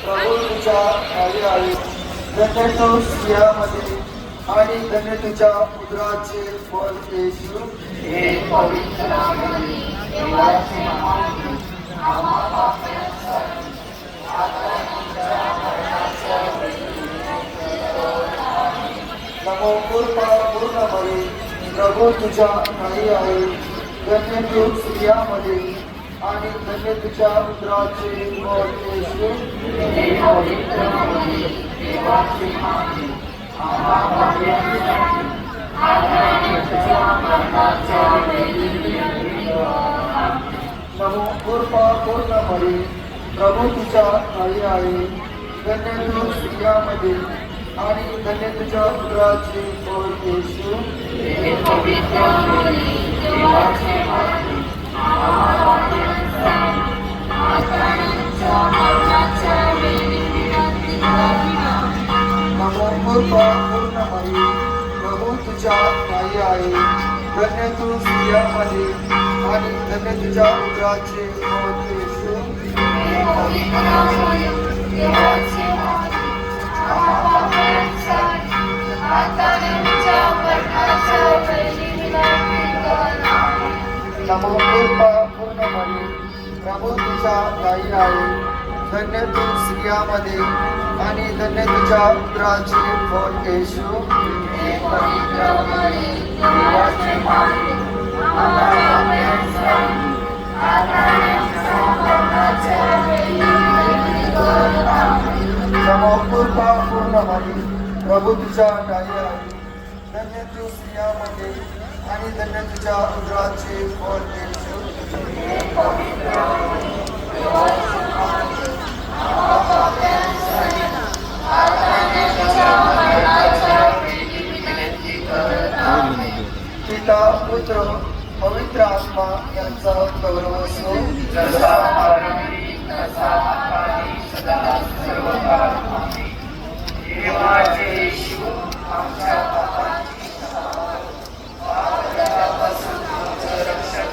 प्रभू तुझ्या न्यायी आहे. धन्य तू स्त्रियांमध्ये आणि धन्य तुझ्या उदराचे फळ येशू. हे पवित्र आणि देवाचे महान आम्हा पाप्यांसाठी आता तुमच्या मरणाच्या वेळी नमो कृपा पूर्ण मरे, प्रभू तुझ्या न्यायी आहे. धन्य तू स्त्रियांमध्ये आणि धन्य तुझ्या उदराचे फळ येशू. हे पवित्र आणि देवाचे महान आम्हा पाप्यांसाठी आता तुमच्या मरणाच्या वेळी नमो कृपा पूर्ण मरे, प्रभू तुझ्या न्यायी आहे. धन्य तू स्त्रियांमध्ये आणि धन्य तुझ्या उदराचे फळ येशू. हे पवित्र आणि देवाचे महान आम्हा पाप्यांसाठी आता तुमच्या मरणाच्या वेळी विनंती करा. नमो कृपा पूर्ण मरे, प्रभू तुझ्या न्यायी आहे. धन्य तू स्त्रियांमध्ये आणि धन्य तुझ्या उदराचे फळ येशू. हे पवित्र आणि देवाचे महान आम्हा पाप्यांसाठी आता तुमच्या मरणाच्या वेळी विनंती करा. नमो कृपा पूर्ण मरे, प्रभू तुझ्या न्यायी आहे. धन्य तू स्त्रियांमध्ये आणि धन्य तुझ्या उदराचे फळ येशू. हे पवित्र आणि देवाचे महान आम्हा पाप्यांसाठी आता तुमच्या मरणाच्या वेळी विनंती करा. नमो कृपा पूर्ण मरे, प्रभू तुझ्या न्यायी आहे. धन्य तू स्त्रियांमध्ये आणि धन्य तुझ्या उदराचे फळ येशू. हे पवित्र आणि देवाचे महान आम्हा पाप्यांसाठी आता तुमच्या मरणाच्या वेळी विनंती करा. पिता पुत्र पवित्र आत्मा यांचा गौरव असो. जसा आरंभी तसा आताही सदा सर्वकाळ आम्ही. देवाचे येशू आमच्या पापांची क्षमा कर. पापदंडापासून आमचं रक्षण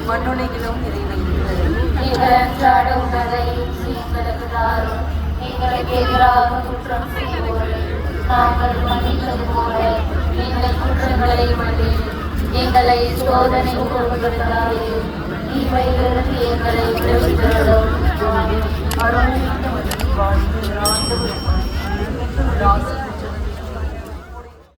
மண்ணுலகிலும் எங்களுக்கு எதிராக குற்றம் செய்வோரை நாங்கள் மன்னித்தது போல எங்கள் குற்றங்களை மன்னியும். எங்களை சோதனைக்கு உட்படுத்தாதேயும். தீமையிலிருந்து எங்களை விடுவித்தருளும். அருள்